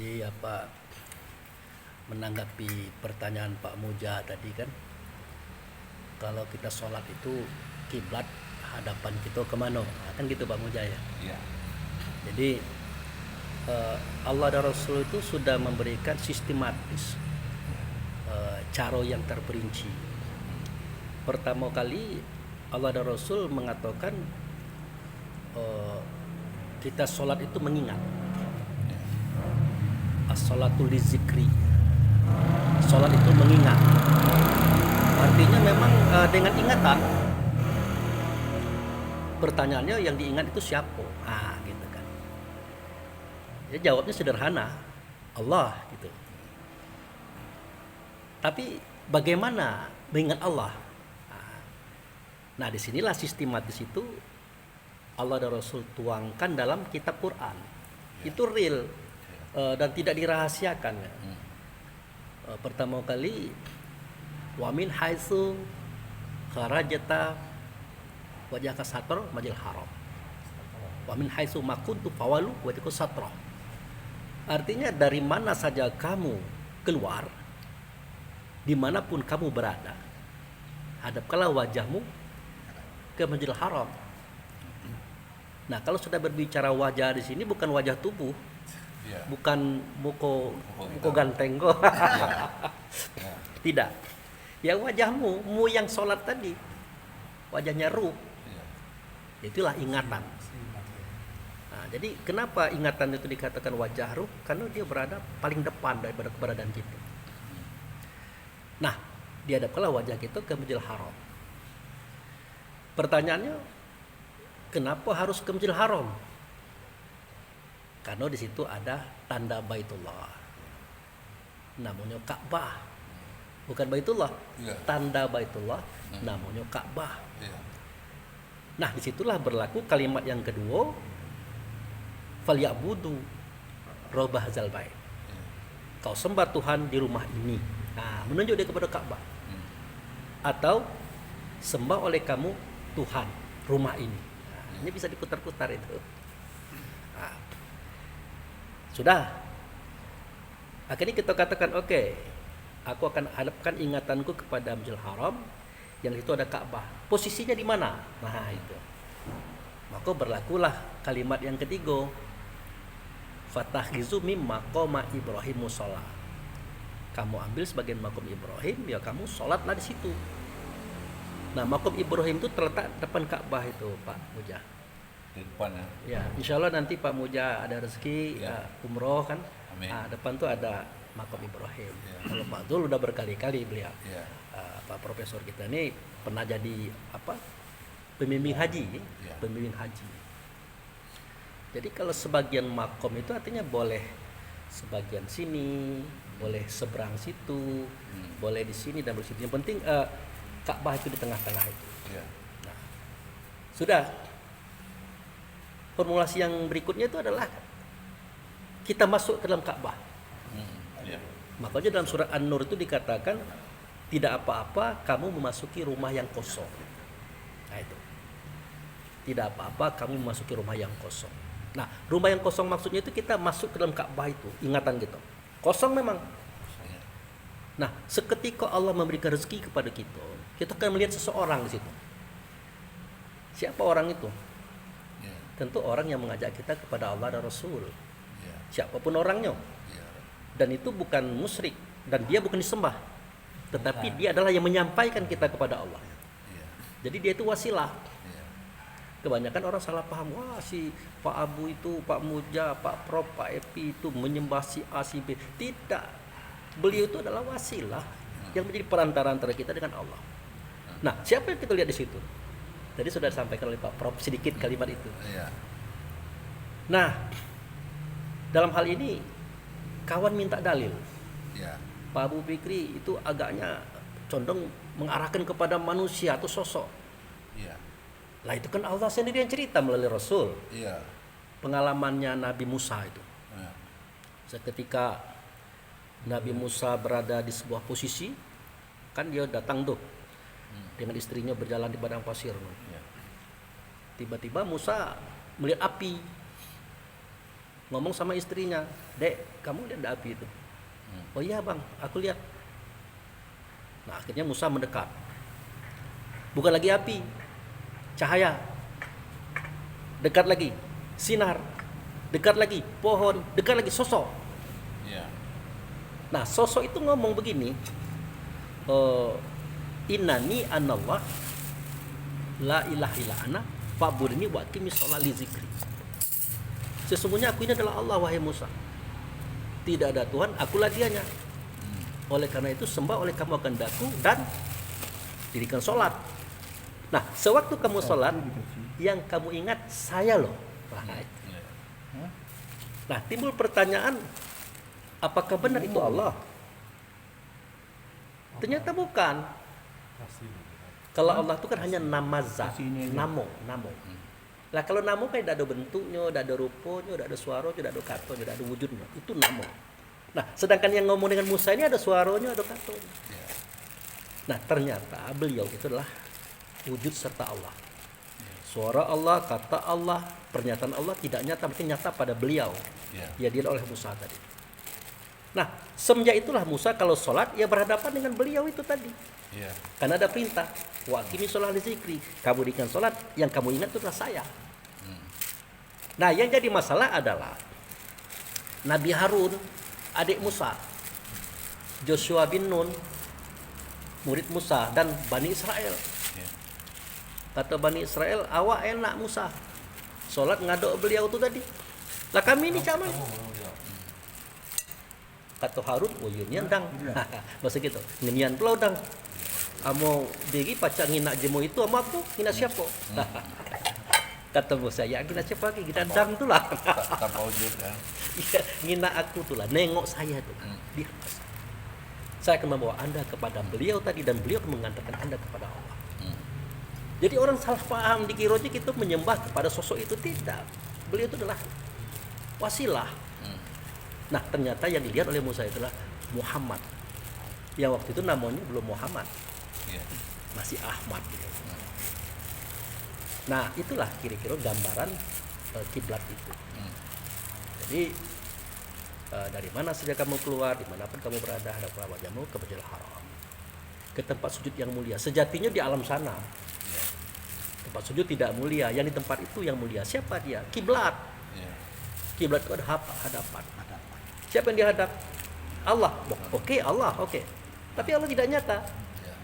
Jadi menanggapi pertanyaan Pak Muja tadi kan, kalau kita sholat itu kiblat hadapan kita kemana? Kan gitu Pak Muja ya. Iya. Jadi Allah dan Rasul itu sudah memberikan sistematis cara yang terperinci. Pertama kali Allah dan Rasul mengatakan kita sholat itu mengingat. As-sholatu lizikri. Sholat itu mengingat. Artinya memang dengan ingatan. Pertanyaannya yang diingat itu siapa? Gitu kan. Ya jawabnya sederhana, Allah gitu. Tapi bagaimana mengingat Allah? Nah, disinilah sistematis itu Allah dan Rasul tuangkan dalam kitab Quran. Itu real dan tidak dirahasiakan. Pertama kali wa min haitsu kharajta wajhaka satr majil haram. Wa min haitsu ma kuntu fawalu wajhaka satr. Artinya dari mana saja kamu keluar, dimanapun kamu berada, hadapkanlah wajahmu ke Masjidil Haram. Nah, kalau sudah berbicara wajah di sini bukan wajah tubuh, bukan muko ganteng kok. Tidak. Ya wajahmu, yang sholat tadi, wajahnya ruh. Itulah ingatan. Nah, jadi kenapa ingatan itu dikatakan wajah ruh? Karena dia berada paling depan daripada keberadaan kita. Nah, dihadapkanlah wajah kita ke Masjidil Haram. Pertanyaannya, kenapa harus ke Masjidil Haram? Karena di situ ada tanda Baitullah. Namanya Ka'bah. Bukan Baitullah. Tanda Baitullah namanya Ka'bah. Nah, disitulah berlaku kalimat yang kedua, falyabudu rabb hadzal bait. Kau sembah Tuhan di rumah ini. Nah, menunjuk dia kepada Ka'bah. Atau sembah oleh kamu Tuhan rumah ini. Nah, ini bisa diputar-putar itu. Nah, sudah. Akhirnya kita katakan oke, aku akan hadapkan ingatanku kepada Masjidil Haram yang itu ada Ka'bah. Posisinya di mana? Nah, itu. Maka berlakulah kalimat yang ketiga. Fatahgizu mim maqama Ibrahim musholla. Kamu ambil sebagian makom Ibrahim, ya kamu sholatlah di situ. Nah, makom Ibrahim itu terletak depan Ka'bah itu, Pak Muja. Di depan ya. Ya, insya Allah nanti Pak Muja ada rezeki umroh kan. Amin. Nah, depan tuh ada makom Ibrahim. Kalau Pak Dul udah berkali-kali beliau. Pak Profesor kita ini pernah jadi pembimbing haji, pembimbing haji. Jadi kalau sebagian makom itu artinya boleh sebagian sini, boleh seberang situ, boleh di sini dan di situ. Yang penting Ka'bah itu di tengah-tengah itu. Nah, sudah. Formulasi yang berikutnya itu adalah kita masuk ke dalam Ka'bah. Makanya dalam surat An-Nur itu dikatakan tidak apa-apa kamu memasuki rumah yang kosong. Nah, itu. Tidak apa-apa kamu memasuki rumah yang kosong. Nah, rumah yang kosong maksudnya itu kita masuk ke dalam Ka'bah itu, ingatan gitu. Kosong memang. Nah, seketika Allah memberikan rezeki kepada kita, kita akan melihat seseorang di situ. Siapa orang itu? Tentu orang yang mengajak kita kepada Allah dan Rasul. Siapapun orangnya. Dan itu bukan musyrik dan dia bukan disembah. Tetapi dia adalah yang menyampaikan kita kepada Allah. Jadi dia itu wasilah. Kebanyakan orang salah paham, wah si Pak Abu itu, Pak Muja, Pak Prof, Pak Epi itu menyembah si A, si B. Tidak. Beliau itu adalah wasilah yang menjadi perantara antara kita dengan Allah. Nah, siapa yang kita lihat di situ? Tadi sudah disampaikan oleh Pak Prof sedikit kalimat itu. Nah, dalam hal ini kawan minta dalil. Pak Abu Fikri itu agaknya condong mengarahkan kepada manusia atau sosok. Lah itu kan Allah sendiri yang cerita melalui Rasul. Pengalamannya Nabi Musa itu. Seketika Nabi Musa berada di sebuah posisi, kan dia datang tuh dengan istrinya berjalan di padang pasir. Tiba-tiba Musa melihat api. ngomong sama istrinya, "Dek, kamu lihat ada api itu?" "Oh iya bang, aku lihat." Nah akhirnya Musa mendekat. Bukan lagi api, cahaya. Dekat lagi, sinar. Dekat lagi, pohon. Dekat lagi, sosok. Ya. Nah sosok itu ngomong begini, "Innani anallah la ilaha illa ana fa'budni wa aqimi sholat li zikri." Sesungguhnya aku ini adalah Allah, wahai Musa. Tidak ada Tuhan, akulah dianya. Oleh karena itu sembah oleh kamu akan daku dan dirikan sholat. Nah, sewaktu kamu sholat, yang kamu ingat saya loh. Nah, timbul pertanyaan, apakah benar itu Allah? Ternyata bukan. Kalau Allah itu kan hanya nama zat, namo. Lah kalau namo kan tidak ada bentuknya, tidak ada rupanya, tidak ada suaranya, tidak ada katanya, tidak ada wujudnya. Itu namo. Nah, sedangkan yang ngomong dengan Musa ini ada suaranya, ada katanya. Nah, ternyata beliau itu adalah wujud serta Allah. Suara Allah, kata Allah, pernyataan Allah tidak nyata, mungkin nyata pada beliau. Ya dia oleh Musa tadi. Nah, semenjak itulah Musa kalau sholat, ya berhadapan dengan beliau itu tadi. Karena ada perintah, wa aqimi sholat li zikri. Kamu dirikan sholat, yang kamu ingat itu adalah saya. Nah, yang jadi masalah adalah Nabi Harun, adik Musa, Joshua bin Nun, murid Musa, dan Bani Israel. Kata Bani Israel, awak enak Musa, sholat ngadok beliau itu tadi. Lah kami ini caman. Kata Harun, oh iya dang. Masa gitu, ngenian pulau dang. Amo diri pacar ngina jemu itu sama aku, ngina siapa? Kata Musa, ya ngina siapa lagi? Ngina dang tu lah. Tak wujud kan. Iya, ngina aku tu lah, nengok saya tu. Dia, saya akan membawa anda kepada beliau tadi dan beliau akan mengantarkan anda kepada Allah. Jadi orang salah paham di Kirojik itu menyembah kepada sosok itu, tidak. Beliau itu adalah wasilah. Nah ternyata yang dilihat oleh Musa itulah Muhammad. Yang waktu itu namanya belum Muhammad, masih Ahmad. Nah itulah kira-kira gambaran kiblat itu. Jadi dari mana saja kamu keluar, dimanapun kamu berada, hadaplah wajahmu ke Masjidil Haram, ke tempat sujud yang mulia. Sejatinya di alam sana tempat sujud tidak mulia, yang di tempat itu yang mulia. Siapa dia? Kiblat. Kiblat itu ada hadapan. Siapa yang dihadap? Allah. Oke, Allah. Oke. Tapi Allah tidak nyata.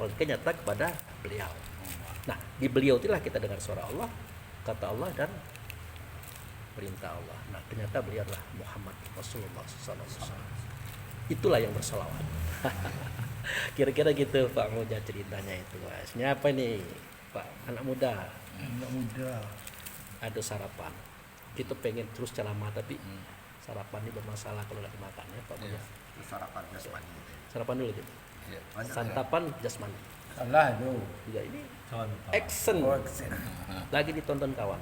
Maka nyata kepada beliau. Nah, di beliau itulah kita dengar suara Allah, kata Allah dan perintah Allah. Nah, ternyata beliau adalah Muhammad Rasulullah SAW. Itulah yang bersolawat. Kira-kira gitu Pak Moja ceritanya itu. Ini apa nih Pak? Anak muda. Ada sarapan. Kita pengen terus ceramah tapi sarapan ini bermasalah kalau lagi makan ya Pak Moja. Sarapan jasmani. Sarapan dulu gitu. Santapan jasmani. Salah itu. Juga ini action. Lagi ditonton kawan.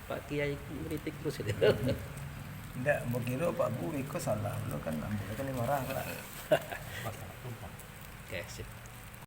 Pak Kiai meritik terus itu. Tidak, mau kira Pak Bu Iko salah. Lo kan ambil kan marah. Oke, sip.